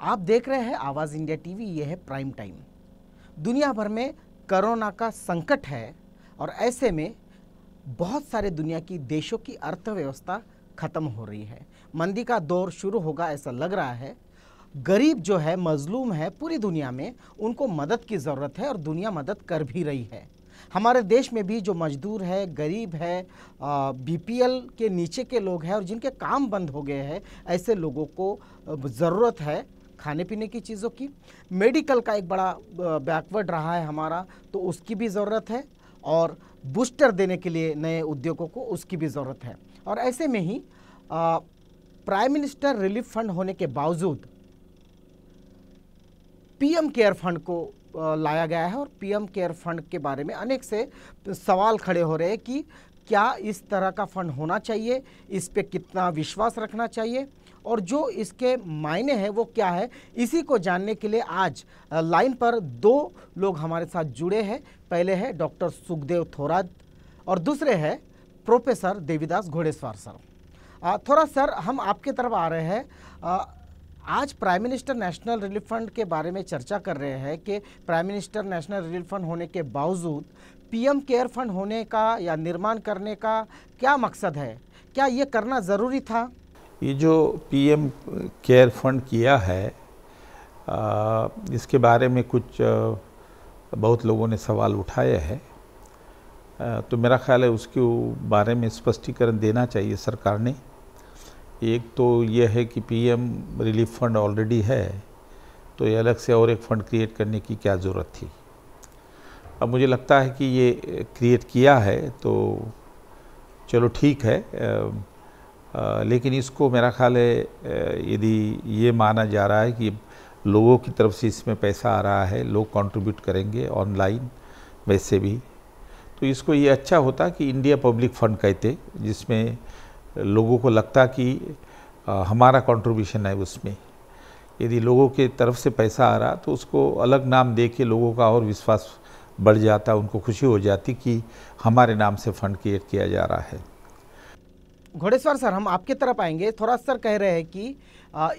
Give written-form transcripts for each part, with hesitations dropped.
आप देख रहे हैं आवाज़ इंडिया टीवी। ये है प्राइम टाइम। दुनिया भर में कोरोना का संकट है और ऐसे में बहुत सारे दुनिया की देशों की अर्थव्यवस्था ख़त्म हो रही है। मंदी का दौर शुरू होगा ऐसा लग रहा है। गरीब जो है, मजलूम है, पूरी दुनिया में उनको मदद की ज़रूरत है और दुनिया मदद कर भी रही है। हमारे देश में भी जो मजदूर है, गरीब है, बीपीएल के नीचे के लोग हैं और जिनके काम बंद हो गए हैं, ऐसे लोगों को ज़रूरत है खाने पीने की चीज़ों की। मेडिकल का एक बड़ा बैकवर्ड रहा है हमारा, तो उसकी भी ज़रूरत है और बूस्टर देने के लिए नए उद्योगों को उसकी भी ज़रूरत है। और ऐसे में ही प्राइम मिनिस्टर रिलीफ फंड होने के बावजूद पीएम केयर फंड को लाया गया है और पीएम केयर फंड के बारे में अनेक से सवाल खड़े हो रहे हैं कि क्या इस तरह का फंड होना चाहिए, इस पे कितना विश्वास रखना चाहिए और जो इसके मायने हैं वो क्या है। इसी को जानने के लिए आज लाइन पर दो लोग हमारे साथ जुड़े हैं। पहले है डॉक्टर सुखदेव थोरात और दूसरे हैं प्रोफेसर देवीदास घोड़ेसवार सर। थोड़ा सर, हम आपके तरफ आ रहे हैं। आज prime minister national relief fund के बारे में चर्चा कर रहे हैं कि prime minister national relief fund होने के बावजूद पीएम केयर फंड होने का या निर्माण करने का क्या मकसद है, क्या ये करना ज़रूरी था? ये जो पीएम केयर फंड किया है, इसके बारे में कुछ बहुत लोगों ने सवाल उठाए हैं। तो मेरा ख्याल है उसके बारे में स्पष्टीकरण देना चाहिए सरकार ने। एक तो यह है कि पीएम रिलीफ फंड ऑलरेडी है, तो ये अलग से और एक फ़ंड क्रिएट करने की क्या ज़रूरत थी। अब मुझे लगता है कि ये क्रिएट किया है तो चलो ठीक है, लेकिन इसको मेरा ख्याल है यदि ये माना जा रहा है कि लोगों की तरफ से इसमें पैसा आ रहा है, लोग कंट्रीब्यूट करेंगे ऑनलाइन वैसे भी, तो इसको ये अच्छा होता कि इंडिया पब्लिक फ़ंड कहते, जिसमें लोगों को लगता कि हमारा कंट्रीब्यूशन है उसमें। यदि लोगों के तरफ से पैसा आ रहा तो उसको अलग नाम दे के लोगों का और विश्वास बढ़ जाता, उनको खुशी हो जाती कि हमारे नाम से फ़ंड क्रिएट किया जा रहा है। घोड़ेसवार सर, हम आपके तरफ आएंगे। थोड़ा सर कह रहे हैं कि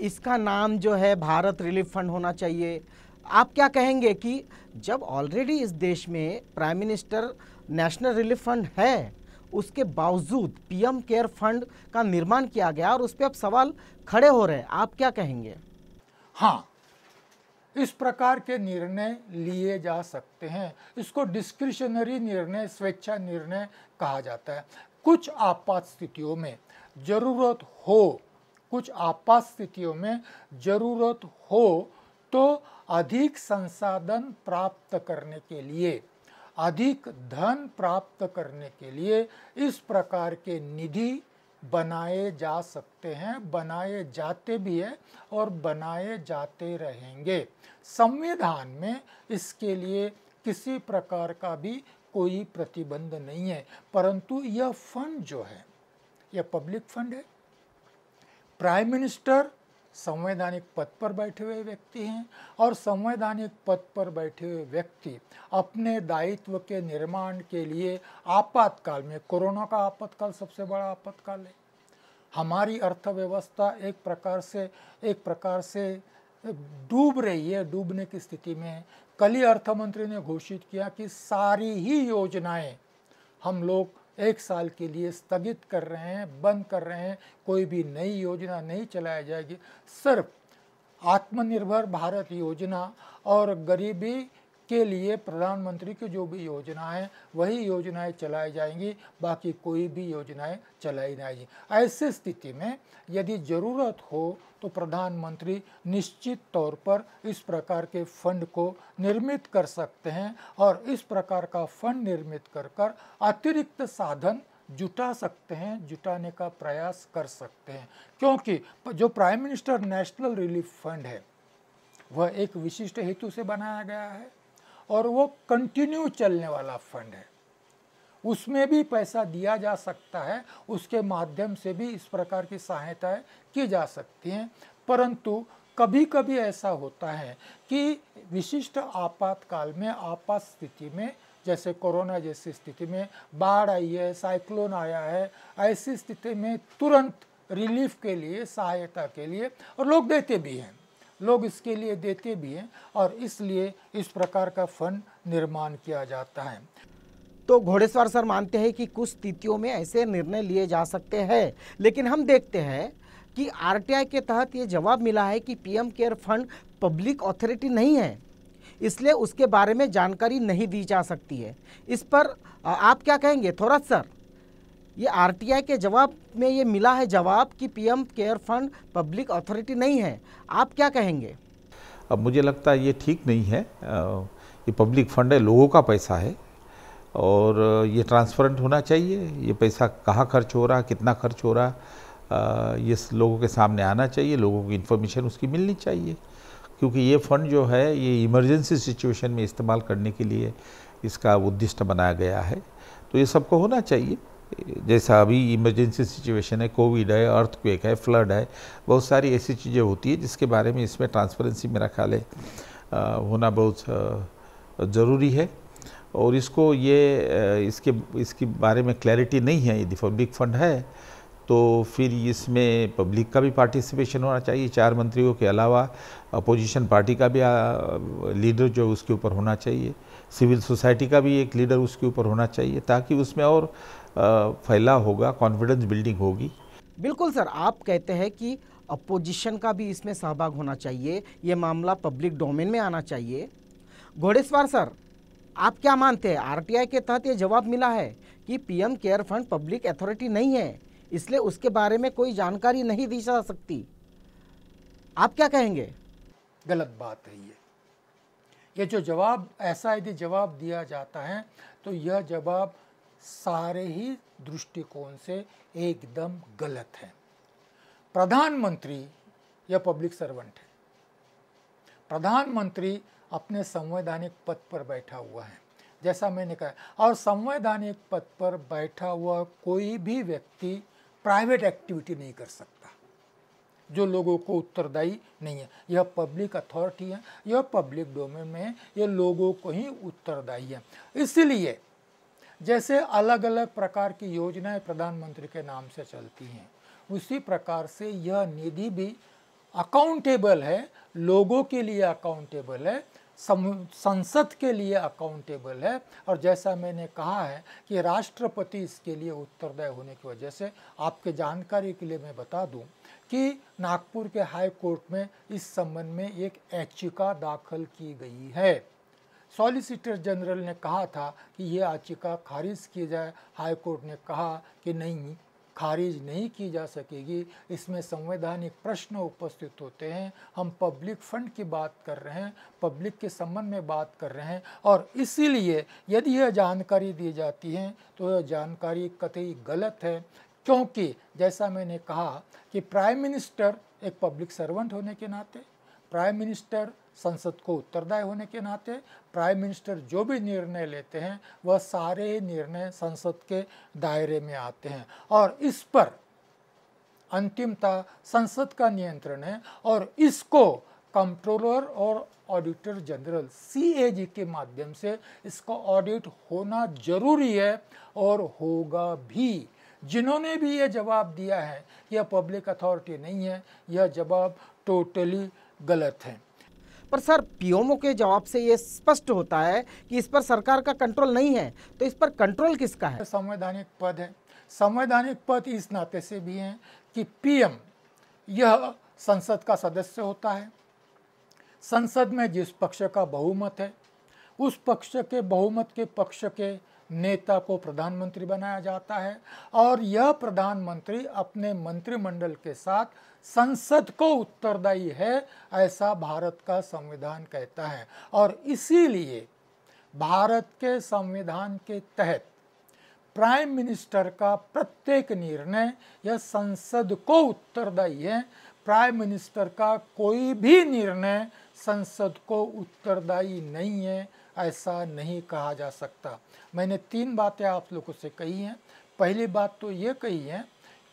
इसका नाम जो है भारत रिलीफ फंड होना चाहिए। आप क्या कहेंगे कि जब ऑलरेडी इस देश में prime minister national relief fund है, उसके बावजूद पीएम केयर फंड का निर्माण किया गया और उस पर अब सवाल खड़े हो रहे हैं, आप क्या कहेंगे? हाँ, इस प्रकार के निर्णय लिए जा सकते हैं। इसको डिस्क्रिशनरी निर्णय, स्वेच्छा निर्णय कहा जाता है। कुछ आपात स्थितियों में जरूरत हो, कुछ आपात स्थितियों में जरूरत हो तो अधिक संसाधन प्राप्त करने के लिए, अधिक धन प्राप्त करने के लिए इस प्रकार के निधि बनाए जा सकते हैं, बनाए जाते भी हैं और बनाए जाते रहेंगे। संविधान में इसके लिए किसी प्रकार का भी कोई प्रतिबंध नहीं है, परंतु यह फंड जो है यह पब्लिक फंड है। प्राइम मिनिस्टर संवैधानिक पद पर बैठे हुए व्यक्ति हैं और संवैधानिक पद पर बैठे हुए व्यक्ति अपने दायित्व के निर्माण के लिए आपातकाल में, कोरोना का आपातकाल सबसे बड़ा आपातकाल है। हमारी अर्थव्यवस्था एक प्रकार से डूब रही है, डूबने की स्थिति में है। कल ही अर्थमंत्री ने घोषित किया कि सारी ही योजनाएं हम लोग 1 साल के लिए स्थगित कर रहे हैं, बंद कर रहे हैं, कोई भी नई योजना नहीं चलाई जाएगी। सिर्फ आत्मनिर्भर भारत योजना और गरीबी के लिए प्रधानमंत्री की जो भी योजना है वही योजनाएं चलाई जाएंगी, बाकी कोई भी योजनाएं चलाई नहीं जाएंगी। ऐसी स्थिति में यदि ज़रूरत हो तो प्रधानमंत्री निश्चित तौर पर इस प्रकार के फंड को निर्मित कर सकते हैं और इस प्रकार का फंड निर्मित कर अतिरिक्त साधन जुटा सकते हैं, जुटाने का प्रयास कर सकते हैं। क्योंकि जो prime minister national relief fund है वह एक विशिष्ट हेतु से बनाया गया है और वो कंटिन्यू चलने वाला फंड है। उसमें भी पैसा दिया जा सकता है, उसके माध्यम से भी इस प्रकार की सहायताएं की जा सकती हैं। परंतु कभी कभी ऐसा होता है कि विशिष्ट आपातकाल में, आपात स्थिति में, जैसे कोरोना जैसी स्थिति में, बाढ़ आई है, साइक्लोन आया है, ऐसी स्थिति में तुरंत रिलीफ के लिए, सहायता के लिए और लोग देते भी हैं। लोग इसके लिए देते भी हैं और इसलिए इस प्रकार का फंड निर्माण किया जाता है। तो घोड़ेश्वर सर मानते हैं कि कुछ स्थितियों में ऐसे निर्णय लिए जा सकते हैं, लेकिन हम देखते हैं कि आरटीआई के तहत ये जवाब मिला है कि PM care fund public authority नहीं है, इसलिए उसके बारे में जानकारी नहीं दी जा सकती है। इस पर आप क्या कहेंगे थोराट सर? ये आरटीआई के जवाब में ये मिला है जवाब कि PM care fund public authority नहीं है, आप क्या कहेंगे? अब मुझे लगता है ये ठीक नहीं है। ये पब्लिक फंड है, लोगों का पैसा है और ये ट्रांसपेरेंट होना चाहिए। ये पैसा कहाँ खर्च हो रहा, कितना खर्च हो रहा, ये लोगों के सामने आना चाहिए, लोगों की इन्फॉर्मेशन उसकी मिलनी चाहिए। क्योंकि ये फंड जो है ये इमरजेंसी सिचुएशन में इस्तेमाल करने के लिए इसका उद्दिष्ट बनाया गया है, तो ये सबको होना चाहिए। जैसा अभी इमरजेंसी सिचुएशन है, कोविड है, अर्थक्वेक है, फ्लड है, बहुत सारी ऐसी चीज़ें होती है जिसके बारे में इसमें ट्रांसपेरेंसी मेरा ख्याल है होना बहुत ज़रूरी है। और इसको ये इसके बारे में क्लैरिटी नहीं है। यदि पब्लिक फंड है तो फिर इसमें पब्लिक का भी पार्टिसिपेशन होना चाहिए। 4 मंत्रियों के अलावा अपोजिशन पार्टी का भी लीडर जो उसके ऊपर होना चाहिए, सिविल सोसाइटी का भी एक लीडर उसके ऊपर होना चाहिए, ताकि उसमें और फैलाव होगा, कॉन्फिडेंस बिल्डिंग होगी। बिल्कुल सर, आप कहते हैं कि अपोजिशन का भी इसमें सहभाग होना चाहिए, ये मामला पब्लिक डोमेन में आना चाहिए। घोड़ेश्वर सर, आप क्या मानते हैं? आरटीआई के तहत ये जवाब मिला है कि PM care fund public authority नहीं है, इसलिए उसके बारे में कोई जानकारी नहीं दी जा सकती, आप क्या कहेंगे? गलत बात है ये जो जवाब, ऐसा यदि जवाब दिया जाता है तो यह जवाब सारे ही दृष्टिकोण से एकदम गलत है। प्रधानमंत्री यह पब्लिक सर्वेंट है। प्रधानमंत्री अपने संवैधानिक पद पर बैठा हुआ है, जैसा मैंने कहा, और संवैधानिक पद पर बैठा हुआ कोई भी व्यक्ति प्राइवेट एक्टिविटी नहीं कर सकता जो लोगों को उत्तरदायी नहीं है। यह पब्लिक अथॉरिटी है, यह पब्लिक डोमेन में है, यह लोगों को ही उत्तरदायी है। इसलिए जैसे अलग अलग प्रकार की योजनाएं प्रधानमंत्री के नाम से चलती हैं, उसी प्रकार से यह निधि भी अकाउंटेबल है, लोगों के लिए अकाउंटेबल है, संसद के लिए अकाउंटेबल है। और जैसा मैंने कहा है कि राष्ट्रपति इसके लिए उत्तरदायी होने की वजह से, आपके जानकारी के लिए मैं बता दूं कि नागपुर के हाई कोर्ट में इस संबंध में एक याचिका दाखिल की गई है। सॉलिसिटर जनरल ने कहा था कि ये याचिका खारिज की जाए। हाई कोर्ट ने कहा कि नहीं, खारिज नहीं की जा सकेगी, इसमें संवैधानिक प्रश्न उपस्थित होते हैं, हम पब्लिक फंड की बात कर रहे हैं, पब्लिक के संबंध में बात कर रहे हैं, और इसीलिए यदि यह जानकारी दी जाती है तो यह जानकारी कतई गलत है। क्योंकि जैसा मैंने कहा कि प्राइम मिनिस्टर एक पब्लिक सर्वेंट होने के नाते, प्राइम मिनिस्टर संसद को उत्तरदायी होने के नाते, प्राइम मिनिस्टर जो भी निर्णय लेते हैं वह सारे निर्णय संसद के दायरे में आते हैं और इस पर अंतिमतः संसद का नियंत्रण है। और इसको कंट्रोलर और ऑडिटर जनरल CAG के माध्यम से इसका ऑडिट होना जरूरी है और होगा भी। जिन्होंने भी ये जवाब दिया है यह पब्लिक अथॉरिटी नहीं है, यह जवाब टोटली गलत है। पर सर, पीएमओ के जवाब से ये स्पष्ट होता है कि इस पर सरकार का कंट्रोल नहीं है, तो इस पर कंट्रोल किसका है? संवैधानिक पद है। संवैधानिक पद इस नाते से भी है कि पीएम यह संसद का सदस्य होता है। संसद में जिस पक्ष का बहुमत है उस पक्ष के बहुमत के पक्ष के नेता को प्रधानमंत्री बनाया जाता है और यह प्रधानमंत्री अपने मंत्रिमंडल के साथ संसद को उत्तरदायी है, ऐसा भारत का संविधान कहता है। और इसीलिए भारत के संविधान के तहत प्राइम मिनिस्टर का प्रत्येक निर्णय यह संसद को उत्तरदायी है। प्राइम मिनिस्टर का कोई भी निर्णय संसद को उत्तरदायी नहीं है, ऐसा नहीं कहा जा सकता। मैंने 3 बातें आप लोगों से कही हैं। पहली बात तो ये कही है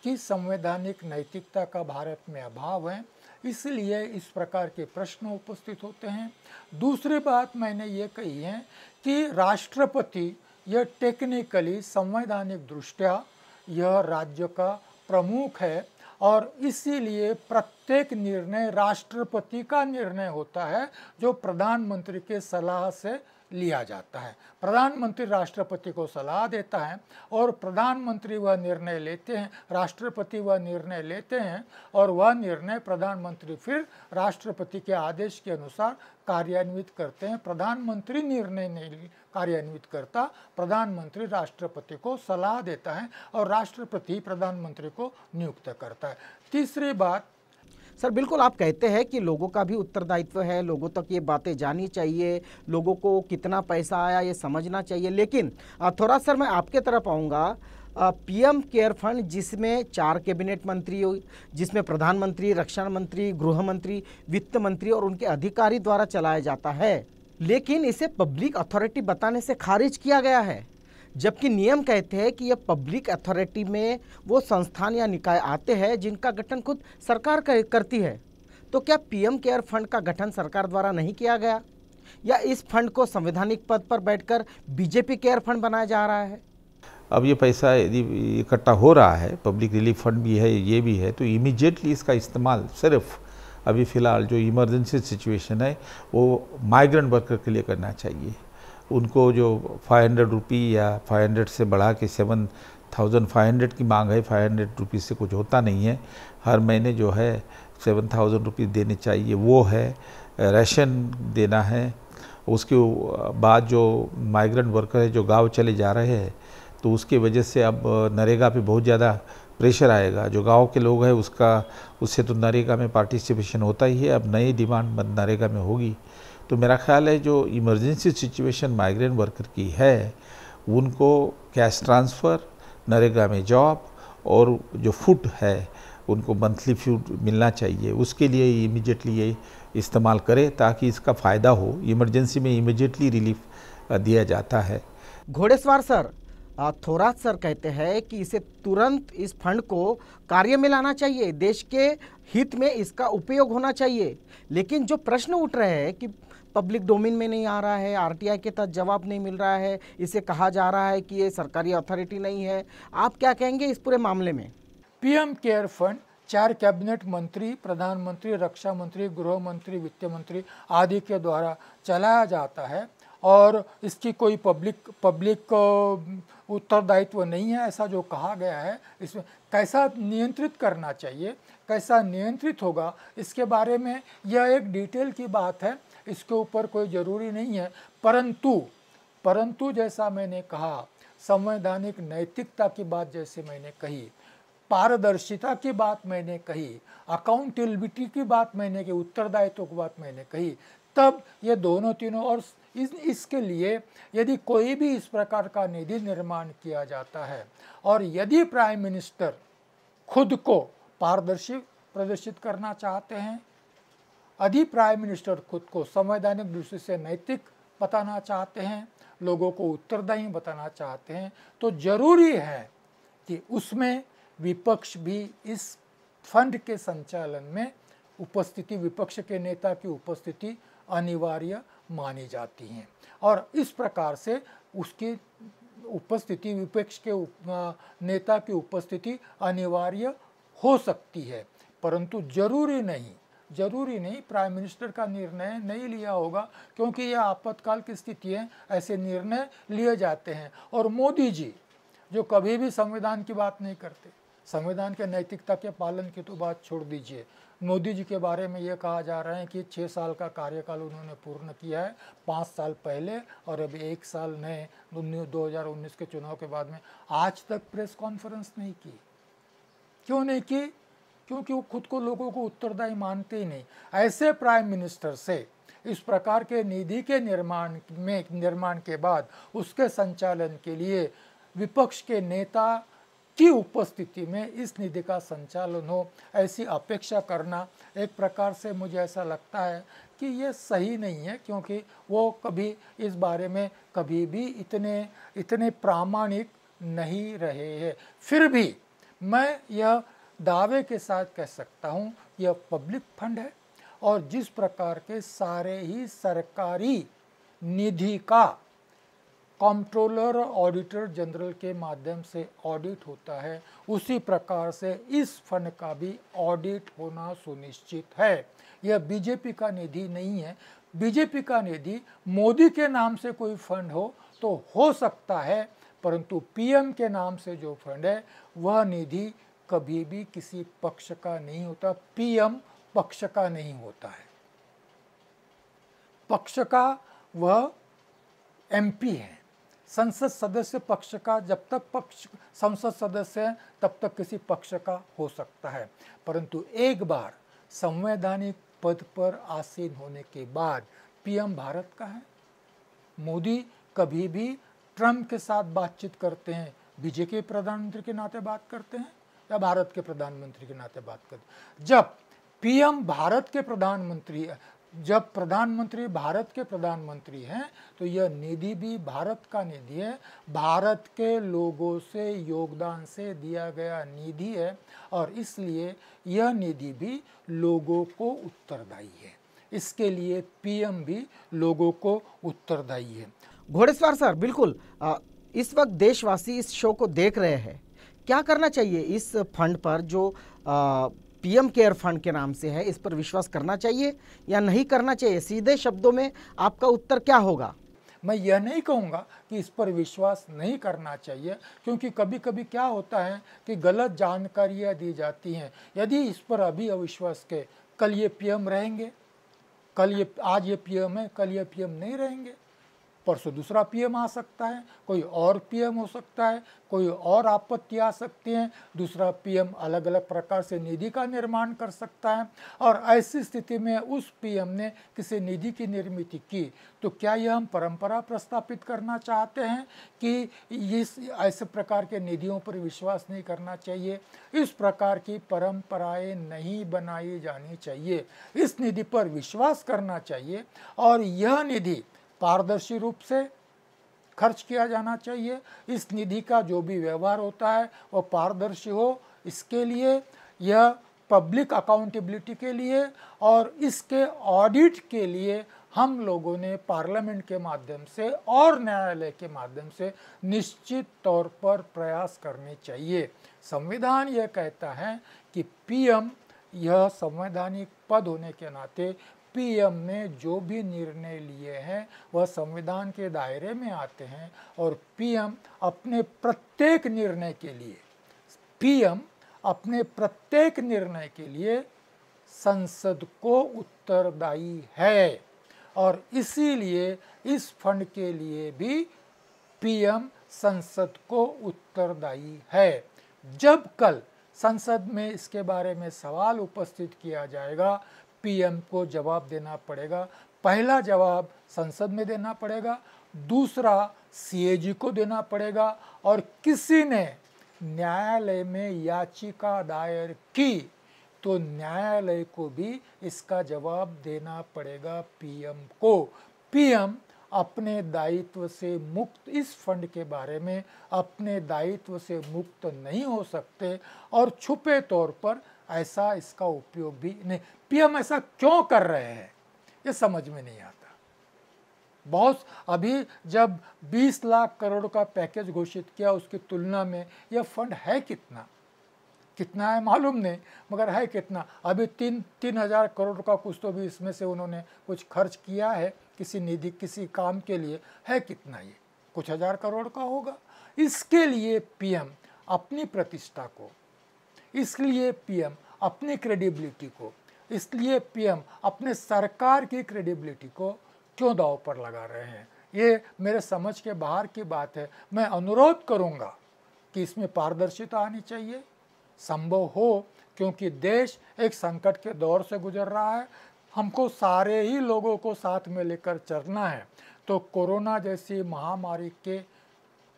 कि संवैधानिक नैतिकता का भारत में अभाव है, इसलिए इस प्रकार के प्रश्न उपस्थित होते हैं। दूसरी बात मैंने ये कही है कि राष्ट्रपति यह टेक्निकली संवैधानिक दृष्टया यह राज्य का प्रमुख है और इसीलिए प्रत्येक निर्णय राष्ट्रपति का निर्णय होता है, जो प्रधानमंत्री के सलाह से लिया जाता है। प्रधानमंत्री राष्ट्रपति को सलाह देता है और प्रधानमंत्री वह निर्णय लेते हैं, राष्ट्रपति वह निर्णय लेते हैं और वह निर्णय प्रधानमंत्री फिर राष्ट्रपति के आदेश के अनुसार कार्यान्वित करते हैं। प्रधानमंत्री निर्णय नहीं कार्यान्वित करता, प्रधानमंत्री राष्ट्रपति को सलाह देता है और राष्ट्रपति प्रधानमंत्री को नियुक्त करता है। तीसरी बात, सर बिल्कुल आप कहते हैं कि लोगों का भी उत्तरदायित्व है, लोगों तक ये बातें जानी चाहिए, लोगों को कितना पैसा आया ये समझना चाहिए। लेकिन थोड़ा सर मैं आपके तरफ आऊँगा, पीएम केयर फंड जिसमें 4 कैबिनेट मंत्री, जिसमें प्रधानमंत्री, रक्षा मंत्री, गृह मंत्री, वित्त मंत्री और उनके अधिकारी द्वारा चलाया जाता है, लेकिन इसे पब्लिक अथॉरिटी बताने से खारिज किया गया है, जबकि नियम कहते हैं कि यह पब्लिक अथॉरिटी में वो संस्थान या निकाय आते हैं जिनका गठन खुद सरकार करती है। तो क्या पीएम केयर फंड का गठन सरकार द्वारा नहीं किया गया, या इस फंड को संवैधानिक पद पर बैठकर बीजेपी केयर फंड बनाया जा रहा है? अब ये पैसा यदि इकट्ठा हो रहा है, पब्लिक रिलीफ फंड भी है, ये भी है, तो इमीडिएटली इसका इस्तेमाल सिर्फ अभी फ़िलहाल जो इमरजेंसी सिचुएशन है वो माइग्रेंट वर्कर के लिए करना चाहिए। उनको जो 500 रुपये या 500 से बढ़ा के 7,500 की मांग है, 500 रुपीज़ से कुछ होता नहीं है, हर महीने जो है 7,000 रुपीज़ देने चाहिए, वो है। राशन देना है। उसके बाद जो माइग्रेंट वर्कर है जो गांव चले जा रहे हैं, तो उसके वजह से अब नरेगा पे बहुत ज़्यादा प्रेशर आएगा। जो गांव के लोग हैं उससे तो नरेगा में पार्टिसिपेशन होता ही है, अब नई डिमांड नरेगा में होगी। तो मेरा ख्याल है जो इमरजेंसी सिचुएशन माइग्रेंट वर्कर की है, उनको कैश ट्रांसफ़र, नरेगा में जॉब और जो फूड है उनको मंथली फूड मिलना चाहिए। उसके लिए इमीडिएटली ये इस्तेमाल करें ताकि इसका फ़ायदा हो। इमरजेंसी में इमीडिएटली रिलीफ दिया जाता है। घोड़ेसवार सर, थोरात सर कहते हैं कि इसे तुरंत इस फंड को कार्य में लाना चाहिए, देश के हित में इसका उपयोग होना चाहिए। लेकिन जो प्रश्न उठ रहे हैं कि पब्लिक डोमेन में नहीं आ रहा है, आरटीआई के तहत जवाब नहीं मिल रहा है, इसे कहा जा रहा है कि ये सरकारी अथॉरिटी नहीं है, आप क्या कहेंगे इस पूरे मामले में? पीएम केयर फंड 4 कैबिनेट मंत्री, प्रधानमंत्री, रक्षा मंत्री, गृह मंत्री, वित्त मंत्री आदि के द्वारा चलाया जाता है और इसकी कोई पब्लिक उत्तरदायित्व नहीं है, ऐसा जो कहा गया है। इसमें कैसा नियंत्रित करना चाहिए, कैसा नियंत्रित होगा, इसके बारे में यह एक डिटेल की बात है, इसके ऊपर कोई ज़रूरी नहीं है। परंतु जैसा मैंने कहा, संवैधानिक नैतिकता की बात जैसे मैंने कही, पारदर्शिता की बात मैंने कही, अकाउंटेबिलिटी की बात मैंने कही, उत्तरदायित्व की बात मैंने कही, तब ये दोनों तीनों और इसके लिए यदि कोई भी इस प्रकार का निधि निर्माण किया जाता है और यदि प्राइम मिनिस्टर खुद को पारदर्शी प्रदर्शित करना चाहते हैं, यदि प्राइम मिनिस्टर खुद को संवैधानिक दृष्टि से नैतिक बताना चाहते हैं, लोगों को उत्तरदायी बताना चाहते हैं, तो जरूरी है कि उसमें विपक्ष भी इस फंड के संचालन में उपस्थिति, विपक्ष के नेता की उपस्थिति अनिवार्य मानी जाती है और इस प्रकार से उसकी उपस्थिति, विपक्ष के नेता की उपस्थिति अनिवार्य हो सकती है। परंतु जरूरी नहीं प्राइम मिनिस्टर का निर्णय नहीं लिया होगा, क्योंकि यह आपातकाल की स्थिति है, ऐसे निर्णय लिए जाते हैं। और मोदी जी जो कभी भी संविधान की बात नहीं करते, संविधान के नैतिकता के पालन की तो बात छोड़ दीजिए, मोदी जी के बारे में ये कहा जा रहा है कि 6 साल का कार्यकाल उन्होंने पूर्ण किया है 5 साल पहले, और अभी 1 साल नए 2019 के चुनाव के बाद में आज तक प्रेस कॉन्फ्रेंस नहीं की। क्यों नहीं की? क्योंकि वो खुद को लोगों को उत्तरदायी मानते ही नहीं। ऐसे प्राइम मिनिस्टर से इस प्रकार के निधि के निर्माण के बाद उसके संचालन के लिए विपक्ष के नेता की उपस्थिति में इस निधि का संचालन हो, ऐसी अपेक्षा करना एक प्रकार से मुझे ऐसा लगता है कि ये सही नहीं है, क्योंकि वो कभी इस बारे में कभी भी इतने प्रामाणिक नहीं रहे हैं। फिर भी मैं यह दावे के साथ कह सकता हूँ, यह पब्लिक फंड है और जिस प्रकार के सारे ही सरकारी निधि का कंट्रोलर और ऑडिटर जनरल के माध्यम से ऑडिट होता है, उसी प्रकार से इस फंड का भी ऑडिट होना सुनिश्चित है। यह बीजेपी का निधि नहीं है। बीजेपी का निधि मोदी के नाम से कोई फंड हो हो सकता है, परंतु पीएम के नाम से जो फंड है वह निधि कभी भी किसी पक्ष का नहीं होता। पीएम पक्ष का नहीं होता है। पक्ष का वह एमपी है। संसद सदस्य पक्ष का, जब तक पक्ष संसद सदस्य है तब तक किसी पक्ष का हो सकता है, परंतु एक बार संवैधानिक पद पर आसीन होने के बाद पीएम भारत का है। मोदी कभी भी ट्रम्प के साथ बातचीत करते हैं, बीजेपी के प्रधानमंत्री के नाते बात करते हैं या भारत के प्रधानमंत्री के नाते बात करते हैं? जब पीएम भारत के प्रधानमंत्री, जब प्रधानमंत्री भारत के प्रधानमंत्री हैं तो यह निधि भी भारत का निधि है, भारत के लोगों से योगदान से दिया गया निधि है, और इसलिए यह निधि भी लोगों को उत्तरदायी है। इसके लिए पीएम भी लोगों को उत्तरदायी है। घोड़ेसवार सर, बिल्कुल इस वक्त देशवासी इस शो को देख रहे हैं, क्या करना चाहिए इस फंड पर जो पीएम केयर फंड के नाम से है, इस पर विश्वास करना चाहिए या नहीं करना चाहिए? सीधे शब्दों में आपका उत्तर क्या होगा? मैं यह नहीं कहूँगा कि इस पर विश्वास नहीं करना चाहिए, क्योंकि कभी कभी क्या होता है कि गलत जानकारियाँ दी जाती हैं। यदि इस पर अभी अविश्वास के, कल ये पीएम रहेंगे, आज ये पीएम है, कल ये पीएम नहीं रहेंगे, परसों दूसरा पीएम आ सकता है, कोई और पीएम हो सकता है, कोई और आपत्ति आ सकती है, दूसरा पीएम अलग अलग प्रकार से निधि का निर्माण कर सकता है, और ऐसी स्थिति में उस पीएम ने किसी निधि की निर्मित की, तो क्या यह हम परंपरा प्रस्थापित करना चाहते हैं कि इस ऐसे प्रकार के निधियों पर विश्वास नहीं करना चाहिए? इस प्रकार की परंपराएं नहीं बनाई जानी चाहिए। इस निधि पर विश्वास करना चाहिए और यह निधि पारदर्शी रूप से खर्च किया जाना चाहिए। इस निधि का जो भी व्यवहार होता है वो पारदर्शी हो, इसके लिए यह पब्लिक अकाउंटेबिलिटी के लिए और इसके ऑडिट के लिए हम लोगों ने पार्लियामेंट के माध्यम से और न्यायालय के माध्यम से निश्चित तौर पर प्रयास करने चाहिए। संविधान यह कहता है कि पीएम, यह संवैधानिक पद होने के नाते पीएम ने जो भी निर्णय लिए हैं वह संविधान के दायरे में आते हैं, और पीएम अपने प्रत्येक निर्णय के लिए संसद को उत्तरदायी है, और इसीलिए इस फंड के लिए भी पीएम संसद को उत्तरदायी है। जब कल संसद में इसके बारे में सवाल उपस्थित किया जाएगा, पीएम को जवाब देना पड़ेगा। पहला जवाब संसद में देना पड़ेगा, दूसरा सीएजी को देना पड़ेगा, और किसी ने न्यायालय में याचिका दायर की तो न्यायालय को भी इसका जवाब देना पड़ेगा पीएम को। पीएम अपने दायित्व से मुक्त, इस फंड के बारे में अपने दायित्व से मुक्त नहीं हो सकते, और छुपे तौर पर ऐसा इसका उपयोग भी नहीं। पीएम ऐसा क्यों कर रहे हैं ये समझ में नहीं आता। बहुत अभी जब 20 लाख करोड़ का पैकेज घोषित किया, उसकी तुलना में यह फंड है कितना है मालूम नहीं, मगर है कितना। अभी 3,000 करोड़ का कुछ तो भी इसमें से उन्होंने कुछ खर्च किया है किसी निधि, किसी काम के लिए। है कितना? ये कुछ हजार करोड़ का होगा। इसके लिए पीएम अपनी प्रतिष्ठा को, इसलिए पीएम अपनी क्रेडिबिलिटी को, इसलिए पीएम अपने सरकार की क्रेडिबिलिटी को क्यों दांव पर लगा रहे हैं? ये मेरे समझ के बाहर की बात है। मैं अनुरोध करूंगा कि इसमें पारदर्शिता आनी चाहिए, संभव हो, क्योंकि देश एक संकट के दौर से गुजर रहा है। हमको सारे ही लोगों को साथ में लेकर चलना है। तो कोरोना जैसी महामारी के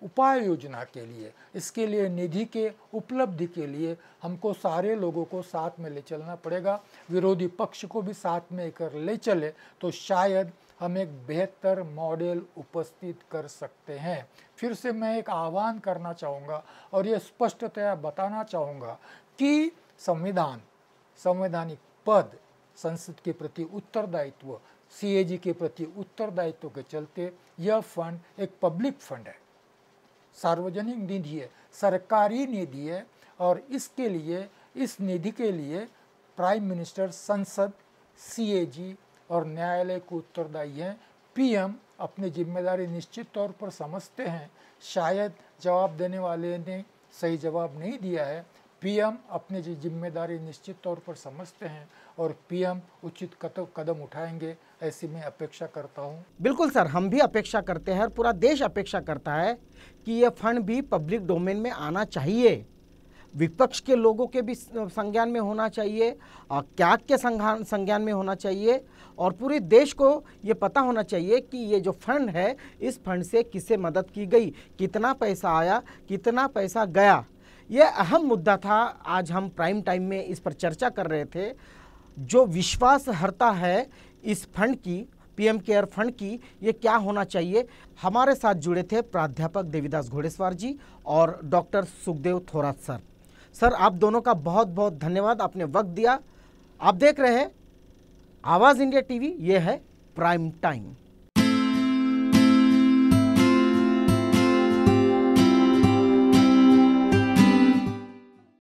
उपाय योजना के लिए, इसके लिए निधि के उपलब्धि के लिए हमको सारे लोगों को साथ में ले चलना पड़ेगा। विरोधी पक्ष को भी साथ में कर ले चले तो शायद हम एक बेहतर मॉडल उपस्थित कर सकते हैं। फिर से मैं एक आह्वान करना चाहूँगा और ये स्पष्टतया बताना चाहूँगा कि संवैधानिक पद, संसद के प्रति उत्तरदायित्व, सीएजी के प्रति उत्तरदायित्व के चलते यह फंड एक पब्लिक फंड है, सार्वजनिक निधि है, सरकारी निधि है और इसके लिए, इस निधि के लिए प्राइम मिनिस्टर, संसद, सीएजी और न्यायालय को उत्तरदायी हैं। पीएम अपनी जिम्मेदारी निश्चित तौर पर समझते हैं, शायद जवाब देने वाले ने सही जवाब नहीं दिया है। पीएम अपनी जिम्मेदारी निश्चित तौर पर समझते हैं और पीएम उचित कदम उठाएंगे, ऐसी मैं अपेक्षा करता हूं। बिल्कुल सर, हम भी अपेक्षा करते हैं और पूरा देश अपेक्षा करता है कि यह फंड भी पब्लिक डोमेन में आना चाहिए, विपक्ष के लोगों के भी संज्ञान में होना चाहिए और कैग के संज्ञान में होना चाहिए और पूरे देश को ये पता होना चाहिए कि ये जो फंड है, इस फंड से किसे मदद की गई, कितना पैसा आया, कितना पैसा गया। ये अहम मुद्दा था। आज हम प्राइम टाइम में इस पर चर्चा कर रहे थे। जो विश्वासहर्ता है इस फंड की, पीएम केयर फंड की, ये क्या होना चाहिए। हमारे साथ जुड़े थे प्राध्यापक देवीदास घोड़ेसवार जी और doctor Sukhdev Thorat sir. Sir, आप दोनों का बहुत बहुत धन्यवाद, आपने वक्त दिया। आप देख रहे हैं आवाज़ इंडिया टीवी, ये है प्राइम टाइम।